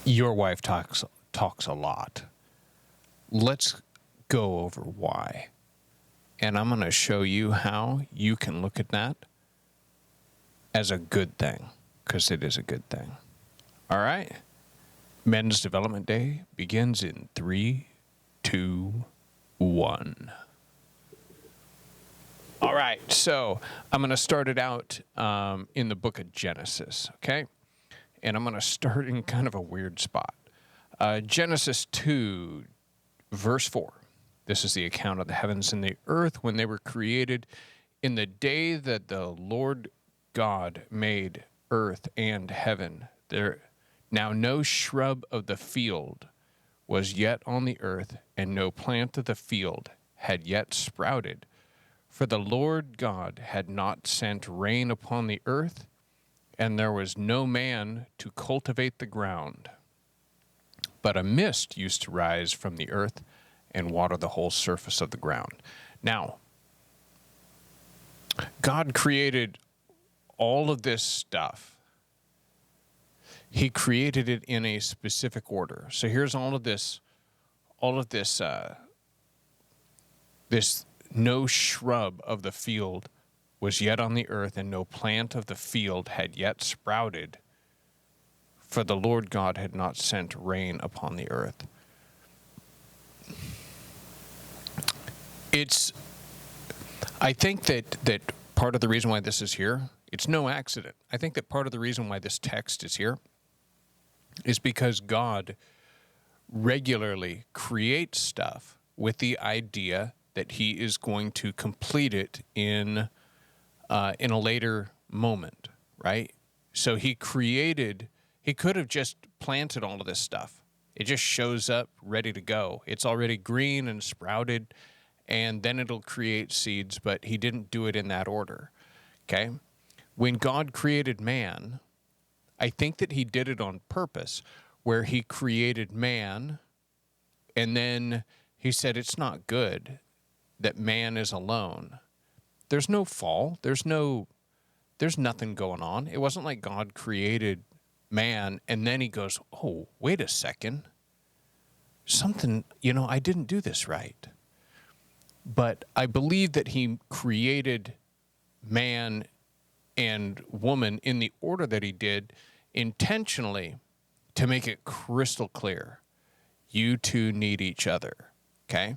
Your wife talks a lot. Let's go over why. And I'm going to show you how you can look at that as a good thing, because it is a good thing. All right? Men's Development Day begins in 3, 2, 1. All right, so I'm going to start it out in the book of Genesis, okay? And I'm going to start in kind of a weird spot. Genesis 2, verse 4. This is the account of the heavens and the earth when they were created in the day that the Lord God made earth and heaven. Now no shrub of the field was yet on the earth, and no plant of the field had yet sprouted. For the Lord God had not sent rain upon the earth, and there was no man to cultivate the ground. But a mist used to rise from the earth and water the whole surface of the ground. Now, God created all of this stuff. He created it in a specific order. So here's all of this, this no shrub of the field was yet on the earth, and no plant of the field had yet sprouted, for the Lord God had not sent rain upon the earth. I think that part of the reason why this is here, it's no accident. I think that part of the reason why this text is here is because God regularly creates stuff with the idea that he is going to complete it in a later moment, right? So he could have just planted all of this stuff. It just shows up ready to go. It's already green and sprouted, and then it'll create seeds, but he didn't do it in that order, okay? When God created man, I think that he did it on purpose, where he created man, and then he said it's not good that man is alone. There's no fall. There's nothing going on. It wasn't like God created man and then he goes, oh, wait a second. Something, I didn't do this right. But I believe that he created man and woman in the order that he did intentionally to make it crystal clear. You two need each other, okay?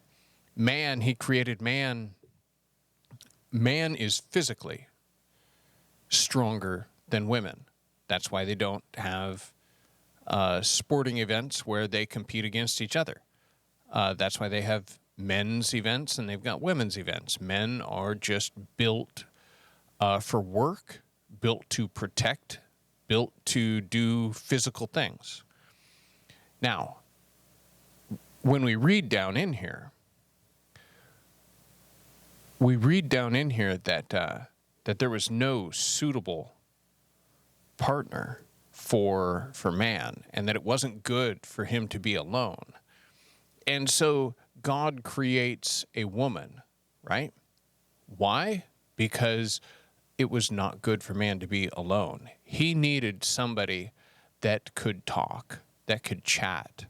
Man, he created man. Man is physically stronger than women. That's why they don't have sporting events where they compete against each other. That's why they have men's events and they've got women's events. Men are just built for work, built to protect, built to do physical things. Now, when we read down in here, that there was no suitable partner for man, and that it wasn't good for him to be alone. And so God creates a woman, right? Why? Because it was not good for man to be alone. He needed somebody that could talk, that could chat.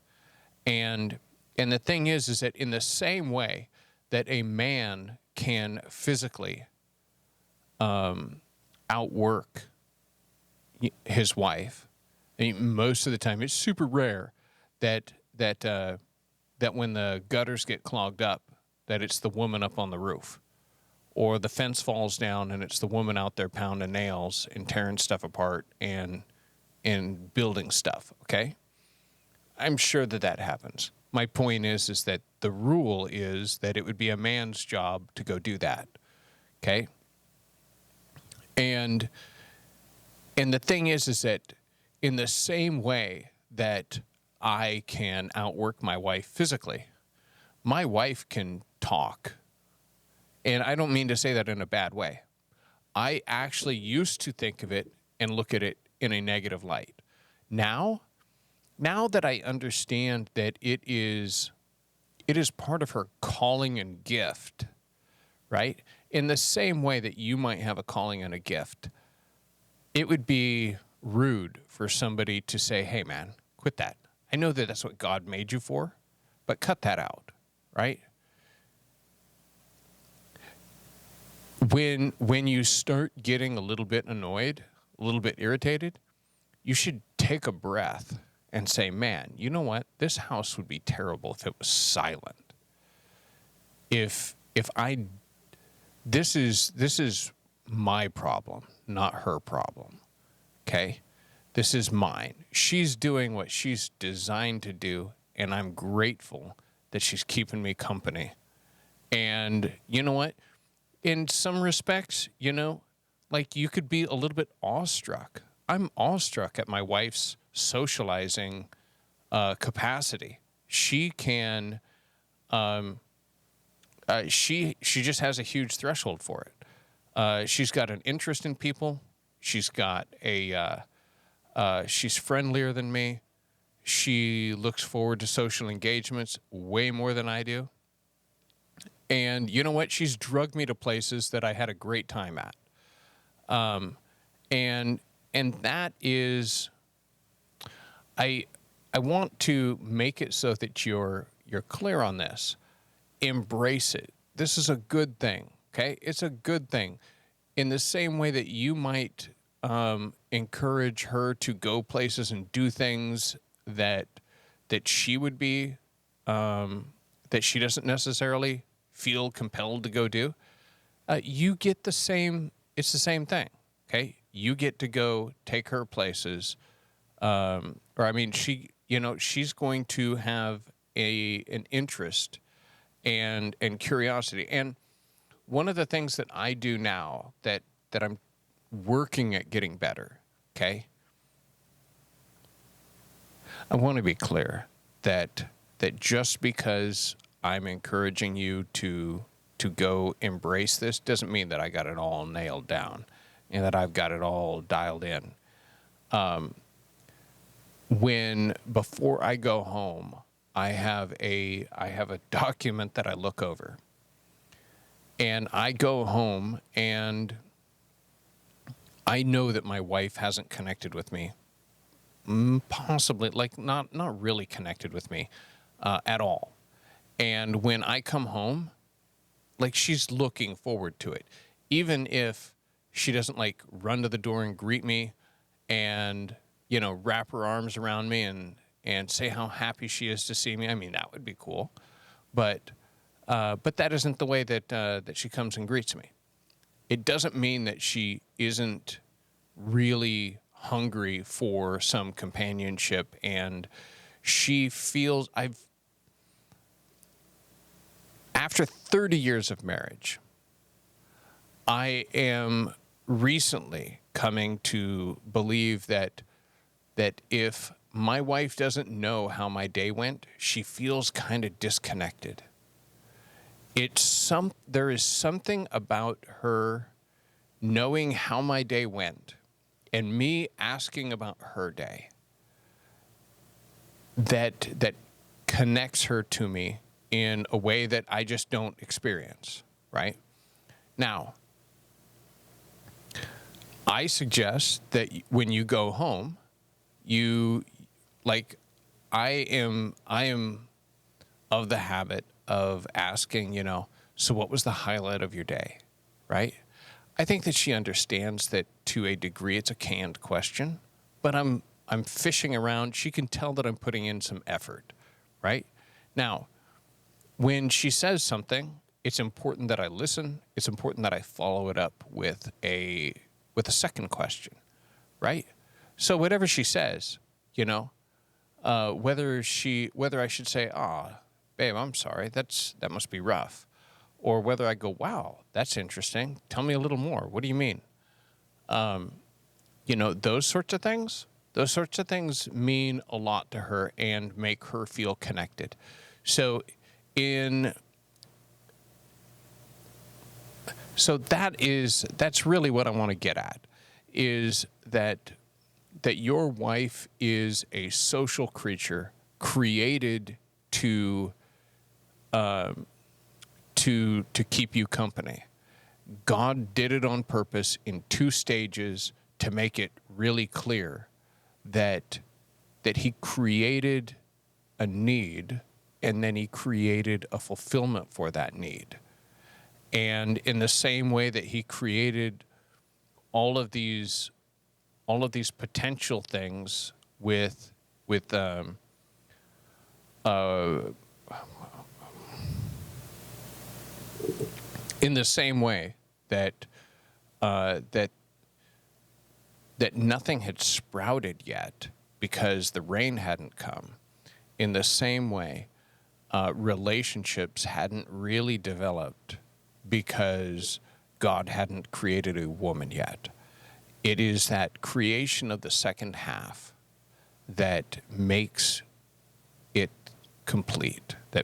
And the thing is that in the same way that a man can physically outwork his wife, most of the time, it's super rare that when the gutters get clogged up, that it's the woman up on the roof, or the fence falls down and it's the woman out there pounding nails and tearing stuff apart and building stuff. Okay, I'm sure that happens. My point is that the rule is that it would be a man's job to go do that. Okay, and the thing is that in the same way that I can outwork my wife physically, my wife can talk. And I don't mean to say that in a bad way. I actually used to think of it and look at it in a negative light. Now that I understand that it is part of her calling and gift, right? In the same way that you might have a calling and a gift, it would be rude for somebody to say, hey man, quit that. I know that that's what God made you for, but cut that out, right? When you start getting a little bit annoyed, a little bit irritated, you should take a breath and say, man, you know what? This house would be terrible if it was silent. If I this is my problem, not her problem. Okay? This is mine. She's doing what she's designed to do, and I'm grateful that she's keeping me company. And you know what? In some respects, like you could be a little bit awestruck. I'm awestruck at my wife's socializing capacity. She can, she just has a huge threshold for it. She's got an interest in people. She's got she's friendlier than me. She looks forward to social engagements way more than I do. And you know what? She's drugged me to places that I had a great time at. And that is, I want to make it so that you're clear on this. Embrace it. This is a good thing. Okay, it's a good thing. In the same way that you might encourage her to go places and do things that she would be that she doesn't necessarily feel compelled to go do. You get the same. It's the same thing. Okay, you get to go take her places, or I mean, she's going to have an interest and curiosity. And one of the things that I do now that I'm working at getting better. Okay, I want to be clear that just because I'm encouraging you to go embrace this doesn't mean that I got it all nailed down and that I've got it all dialed in. Before I go home, I have a document that I look over. And I go home and I know that my wife hasn't connected with me. Possibly, like not really connected with me at all. And when I come home, like she's looking forward to it. Even if she doesn't like run to the door and greet me and, wrap her arms around me and say how happy she is to see me. I mean, that would be cool. But that isn't the way that she comes and greets me. It doesn't mean that she isn't really hungry for some companionship, and she feels after 30 years of marriage, I am recently coming to believe that if my wife doesn't know how my day went, she feels kind of disconnected. There is something about her knowing how my day went and me asking about her day that connects her to me in a way that I just don't experience, right? Now, I suggest that when you go home, I am of the habit of asking, so what was the highlight of your day, right? I think that she understands that to a degree it's a canned question, but I'm fishing around. She can tell that I'm putting in some effort, right? Now, when she says something, it's important that I listen. It's important that I follow it up with a second question, right? So whatever she says, whether I should say, babe, I'm sorry, that must be rough. Or whether I go, wow, that's interesting. Tell me a little more. What do you mean? Those sorts of things mean a lot to her and make her feel connected. So that's really what I want to get at, is that your wife is a social creature created to keep you company. God did it on purpose in 2 stages to make it really clear that that he created a need and then he created a fulfillment for that need. And in the same way that he created all of these potential things with in the same way that that nothing had sprouted yet because the rain hadn't come. In the same way, relationships hadn't really developed because God hadn't created a woman yet. It is that creation of the second half that makes it complete, that